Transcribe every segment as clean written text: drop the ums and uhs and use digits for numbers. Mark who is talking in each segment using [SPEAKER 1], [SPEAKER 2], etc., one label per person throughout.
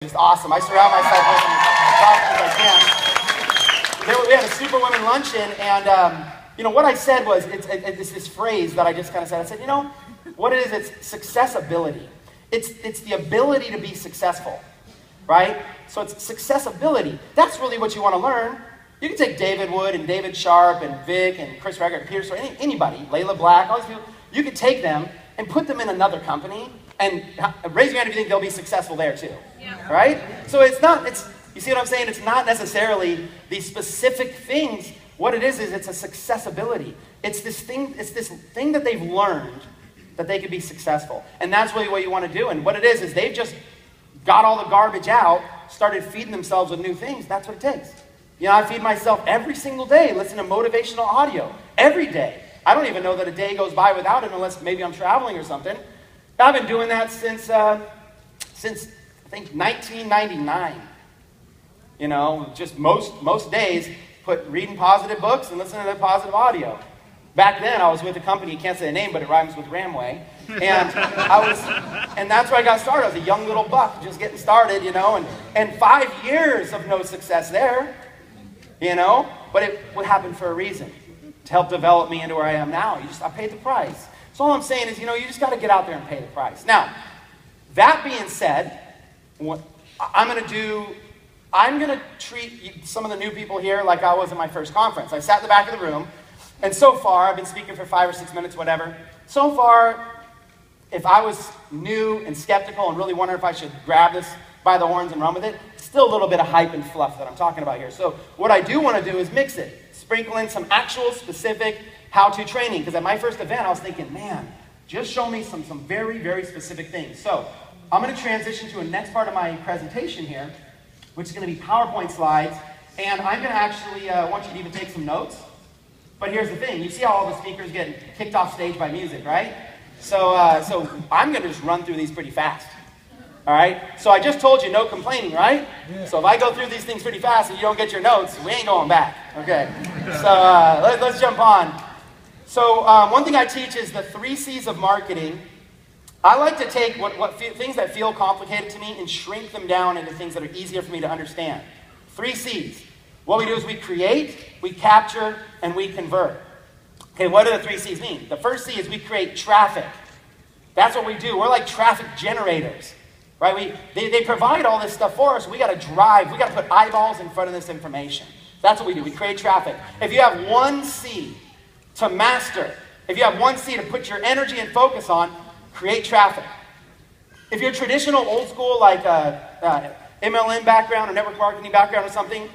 [SPEAKER 1] Just awesome. I surround myself with them as often as I can. We had a Superwomen luncheon, and what I said was, it's this phrase that I just kind of said. I said, what it is, it's success ability. It's the ability to be successful, right? So it's success ability. That's really what you want to learn. You can take David Wood and David Sharp and Vic and Chris Reggert and Peter Story, anybody, Layla Black, all these people. You could take them and put them in another company and raise your hand if you think they'll be successful there too. Yeah. Right? So you see what I'm saying? It's not necessarily these specific things. What it is it's a success ability. It's this thing that they've learned that they could be successful. And that's really what you want to do. And what it is they've just got all the garbage out, started feeding themselves with new things. That's what it takes. I feed myself every single day, listen to motivational audio every day. I don't even know that a day goes by without it unless maybe I'm traveling or something. I've been doing that since I think 1999. Just most days, reading positive books and listening to positive audio. Back then, I was with a company, can't say the name, but it rhymes with Ramway. And and that's where I got started. I was a young little buck, just getting started, and 5 years of no success there, but it would happen for a reason, to help develop me into where I am now. I paid the price. So all I'm saying is, you just got to get out there and pay the price. Now, that being said, what I'm going to treat some of the new people here like I was in my first conference. I sat in the back of the room, and so far, I've been speaking for 5 or 6 minutes, whatever. So far, if I was new and skeptical and really wondering if I should grab this by the horns and run with it, still a little bit of hype and fluff that I'm talking about here. So what I do want to do is mix it. Sprinkle in some actual specific how-to training. Because at my first event, I was thinking, man, just show me some very, very specific things. So I'm going to transition to a next part of my presentation here, which is going to be PowerPoint slides. And I'm going to actually want you to even take some notes. But here's the thing. You see how all the speakers get kicked off stage by music, right? So I'm going to just run through these pretty fast. All right? So I just told you no complaining, right? So if I go through these things pretty fast and you don't get your notes, we ain't going back. Okay? So let's jump on. So one thing I teach is the 3 C's of marketing. I like to take things that feel complicated to me and shrink them down into things that are easier for me to understand. 3 C's. What we do is we create, we capture, and we convert. Okay, what do the 3 C's mean? The first C is we create traffic. That's what we do. We're like traffic generators. Right? They provide all this stuff for us. We got to drive. We got to put eyeballs in front of this information. That's what we do. We create traffic. If you have 1 C to master, if you have 1 C to put your energy and focus on, create traffic. If you're traditional, old school, like MLM background or network marketing background or something,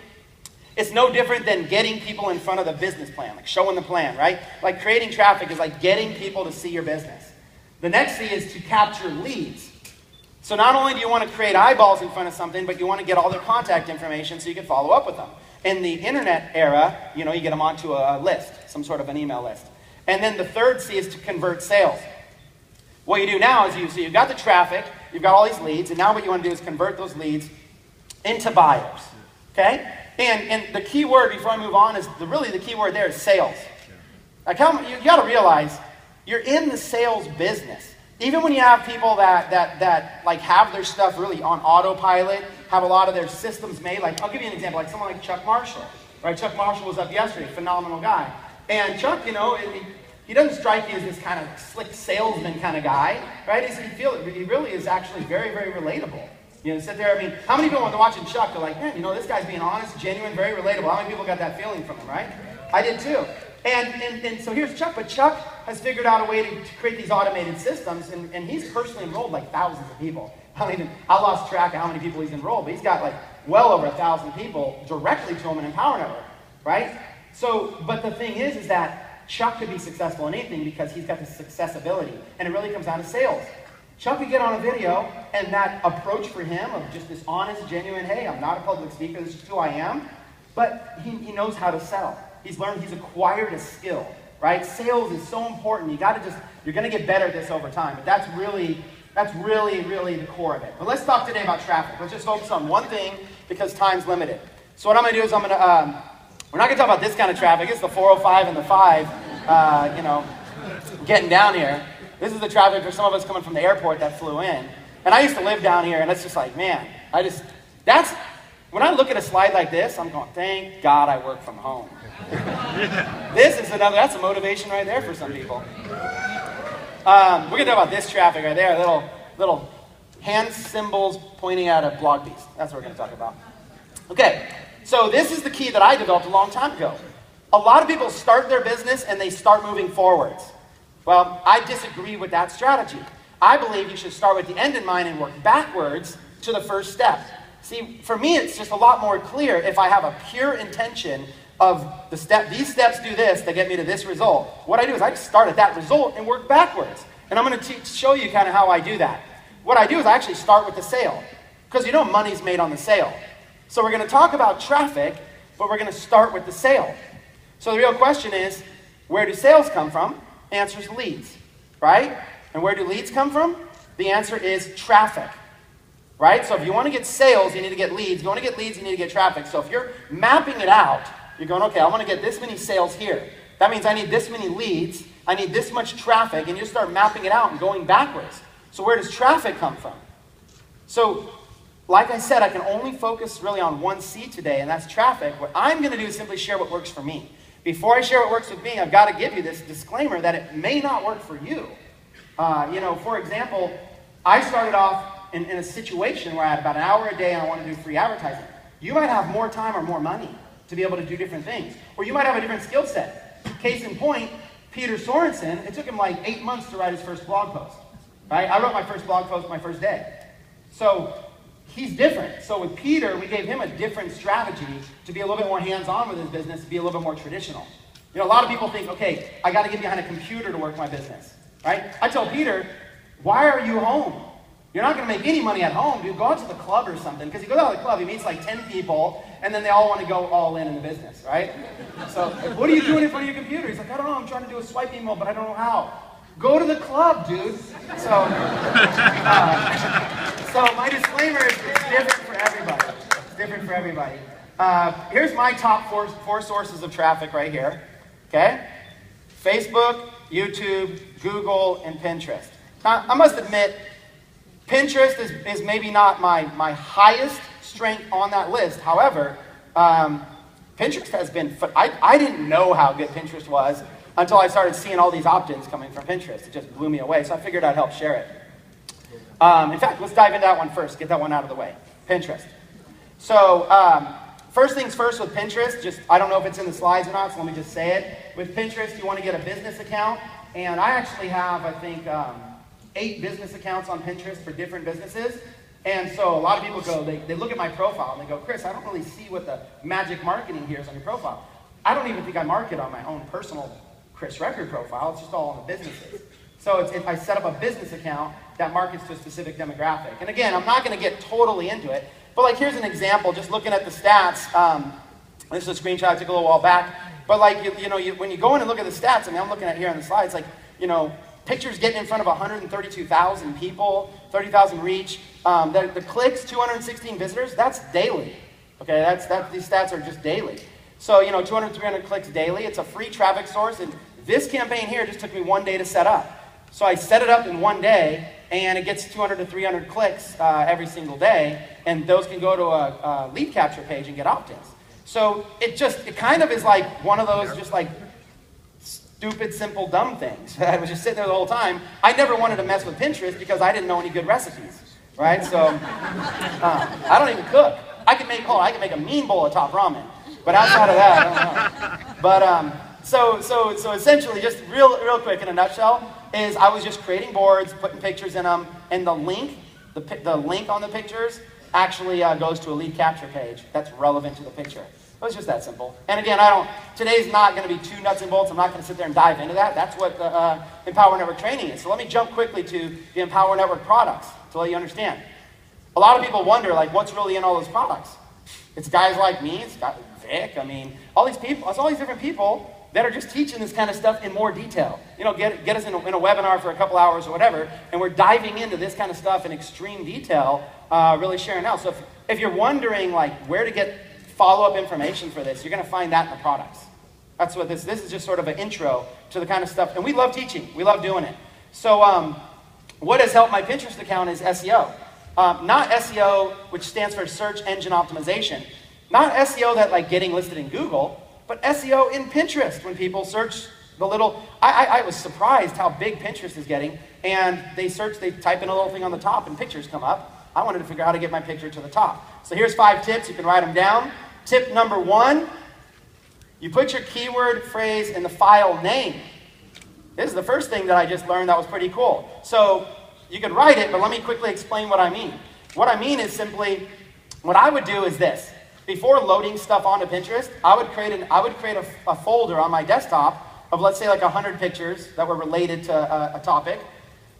[SPEAKER 1] it's no different than getting people in front of the business plan, like showing the plan, right? Like creating traffic is like getting people to see your business. The next C is to capture leads. So not only do you want to create eyeballs in front of something, but you want to get all their contact information so you can follow up with them. In the internet era, you get them onto a list, some sort of an email list. And then the third C is to convert sales. What you do now is you've got the traffic, you've got all these leads, and now what you want to do is convert those leads into buyers. Okay? And the key word before I move on is really the key word there is sales. Like you got to realize you're in the sales business. Even when you have people that like have their stuff really on autopilot, have a lot of their systems made, like I'll give you an example, like someone like Chuck Marshall, right? Chuck Marshall was up yesterday, phenomenal guy. And Chuck, he doesn't strike you as this kind of slick salesman kind of guy, right? He really is actually very, very relatable. Sit there, how many people when they're watching Chuck, they're like, man, this guy's being honest, genuine, very relatable. How many people got that feeling from him, right? I did too. And so here's Chuck, but Chuck has figured out a way to create these automated systems, and he's personally enrolled like thousands of people. I lost track of how many people he's enrolled, but he's got like well over 1,000 people directly to him in Empower Network, right? So, but the thing is that Chuck could be successful in anything because he's got this success ability, and it really comes down to sales. Chuck could get on a video, and that approach for him of just this honest, genuine, hey, I'm not a public speaker, this is just who I am, but he knows how to sell. He's acquired a skill, right? Sales is so important. You're going to get better at this over time, but that's really the core of it. But let's talk today about traffic. Let's just focus on one thing because time's limited. So what I'm going to do is we're not going to talk about this kind of traffic. It's the 405 and the 5, getting down here. This is the traffic for some of us coming from the airport that flew in. And I used to live down here, and it's just like, man, When I look at a slide like this, I'm going, thank God I work from home. That's a motivation right there for some people. We're going to talk about this traffic right there, little hand symbols pointing at a blog piece. That's what we're going to talk about. Okay, so this is the key that I developed a long time ago. A lot of people start their business and they start moving forwards. Well, I disagree with that strategy. I believe you should start with the end in mind and work backwards to the first step. See, for me, it's just a lot more clear if I have a pure intention of these steps do this, they get me to this result. What I do is I just start at that result and work backwards. And I'm going to show you kind of how I do that. What I do is I actually start with the sale. Because money's made on the sale. So we're going to talk about traffic, but we're going to start with the sale. So the real question is, where do sales come from? The answer is leads, right? And where do leads come from? The answer is traffic. Right? So if you want to get sales, you need to get leads. If you want to get leads, you need to get traffic. So if you're mapping it out, you're going, okay, I want to get this many sales here. That means I need this many leads. I need this much traffic. And you start mapping it out and going backwards. So where does traffic come from? So, like I said, I can only focus really on one C today, and that's traffic. What I'm going to do is simply share what works for me. Before I share what works with me, I've got to give you this disclaimer that it may not work for you. For example, I started off in a situation where I had about an hour a day and I want to do free advertising. You might have more time or more money to be able to do different things. Or you might have a different skill set. Case in point, Peter Sorensen, it took him like 8 months to write his first blog post. Right? I wrote my first blog post my first day. So he's different. So with Peter, we gave him a different strategy to be a little bit more hands-on with his business, to be a little bit more traditional. A lot of people think, okay, I got to get behind a computer to work my business. Right? I tell Peter, why are you home? You're not going to make any money at home, dude. Go out to the club or something. Because he goes out to the club, he meets like 10 people, and then they all want to go all in the business, right? So, what are you doing in front of your computer? He's like, I don't know, I'm trying to do a swipe email, but I don't know how. Go to the club, dude. So my disclaimer is it's different for everybody. It's different for everybody. Here's my top four sources of traffic right here. Okay? Facebook, YouTube, Google, and Pinterest. Now, I must admit, Pinterest is maybe not my highest strength on that list. However, Pinterest has been, I didn't know how good Pinterest was until I started seeing all these opt-ins coming from Pinterest. It just blew me away, so I figured I'd help share it. In fact, let's dive into that one first, get that one out of the way. Pinterest. So, first things first with Pinterest, I don't know if it's in the slides or not, so let me just say it. With Pinterest, you want to get a business account, and I actually have, I think, 8 business accounts on Pinterest for different businesses. And so a lot of people go, they look at my profile and they go, Chris, I don't really see what the magic marketing here is on your profile. I don't even think I market on my own personal Chris Record profile. It's just all on the businesses. So if I set up a business account that markets to a specific demographic. And again, I'm not going to get totally into it, but here's an example, just looking at the stats. This is a screenshot I took a little while back. But when you go in and look at the stats, I'm looking at here on the slides, pictures getting in front of 132,000 people, 30,000 reach. The clicks, 216 visitors, that's daily. Okay, these stats are just daily. So, 200, 300 clicks daily. It's a free traffic source. And this campaign here just took me 1 day to set up. So I set it up in 1 day, and it gets 200 to 300 clicks every single day. And those can go to a lead capture page and get opt-ins. So it kind of is like one of those stupid, simple, dumb things. I was just sitting there the whole time. I never wanted to mess with Pinterest because I didn't know any good recipes, right? So I don't even cook. I can make a mean bowl of top ramen, but outside of that, I don't know. But so essentially, just real quick in a nutshell, is I was just creating boards, putting pictures in them, and the link on the pictures actually goes to a lead capture page that's relevant to the picture. It's just that simple. And again, today's not going to be too nuts and bolts. I'm not going to sit there and dive into that. That's what the Empower Network training is. So let me jump quickly to the Empower Network products to let you understand. A lot of people wonder, what's really in all those products? It's guys like me. It's got Vic. All these people. It's all these different people that are just teaching this kind of stuff in more detail. Get us in a webinar for a couple hours or whatever, and we're diving into this kind of stuff in extreme detail, really sharing out. So if you're wondering, where to get follow-up information for this, you're going to find that in the products. That's what this is, just sort of an intro to the kind of stuff. And we love teaching. We love doing it. So what has helped my Pinterest account is SEO. Not SEO, which stands for search engine optimization. Not SEO that like getting listed in Google, but SEO in Pinterest when people search the little, I was surprised how big Pinterest is getting, and they type in a little thing on the top and pictures come up. I wanted to figure out how to get my picture to the top. So here's 5 tips, you can write them down. Tip number 1, you put your keyword phrase in the file name. This is the first thing that I just learned that was pretty cool. So you can write it, but let me quickly explain what I mean. What I mean is simply, what I would do is this. Before loading stuff onto Pinterest, I would create a folder on my desktop of, let's say, like 100 pictures that were related to a topic.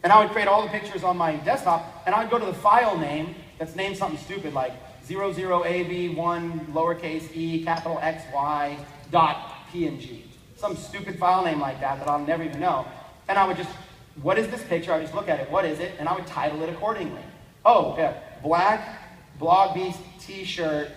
[SPEAKER 1] And I would create all the pictures on my desktop, and I would go to the file name that's named something stupid like 00AB1 lowercase e capital XY .png. Some stupid file name like that I'll never even know. And I would just, what is this picture? I would just look at it, what is it? And I would title it accordingly. Oh, yeah, black Blog Beast t-shirt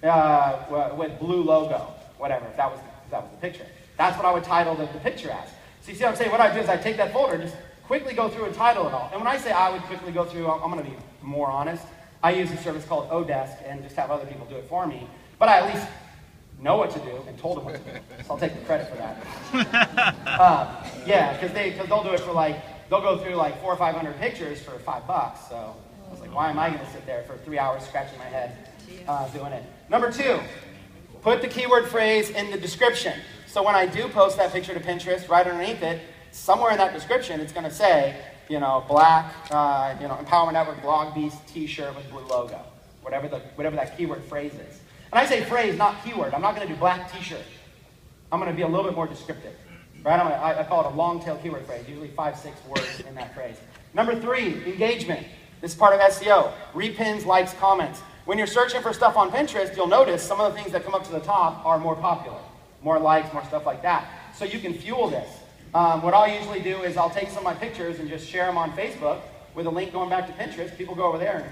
[SPEAKER 1] with blue logo, whatever, if that was the picture. That's what I would title the picture as. So you see what I'm saying? What I do is I take that folder, just quickly go through and title it all. And when I say I would quickly go through, I'm going to be more honest. I use a service called Odesk and just have other people do it for me. But I at least know what to do and told them what to do. So I'll take the credit for that. Yeah, because they'll do it for they'll go through like 400 or 500 pictures for $5. So I was like, why am I going to sit there for 3 hours scratching my head doing it? Number 2, put the keyword phrase in the description. So when I do post that picture to Pinterest, right underneath it, somewhere in that description, it's going to say, black, Empowerment Network Blog Beast t-shirt with blue logo, whatever that keyword phrase is. And I say phrase, not keyword. I'm not going to do black t-shirt. I'm going to be a little bit more descriptive, right? I call it a long tail keyword phrase, usually 5-6 words in that phrase. Number 3, engagement. This is part of SEO. Repins, likes, comments. When you're searching for stuff on Pinterest, you'll notice some of the things that come up to the top are more popular. More likes, more stuff like that. So you can fuel this. What I'll usually do is I'll take some of my pictures and just share them on Facebook with a link going back to Pinterest. People go over there and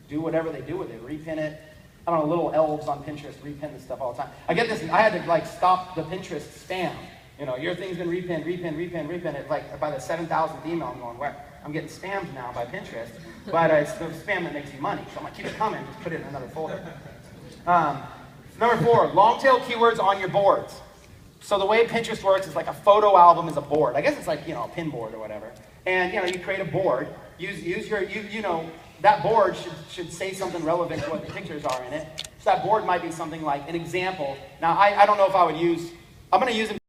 [SPEAKER 1] do whatever they do with it. Repin it. I don't know, little elves on Pinterest repin this stuff all the time. I get this, I had to stop the Pinterest spam. Your thing's been repinned. It's like by the 7,000th email I'm going, where? I'm getting spammed now by Pinterest. But it's the spam that makes you money. So I'm like, keep it coming, just put it in another folder. Number 4, long tail keywords on your boards. So the way Pinterest works is like a photo album is a board. I guess it's like, a pin board or whatever. And, you create a board. Use your, that board should say something relevant to what the pictures are in it. So that board might be something like an example. Now, I don't know if I would use, I'm going to use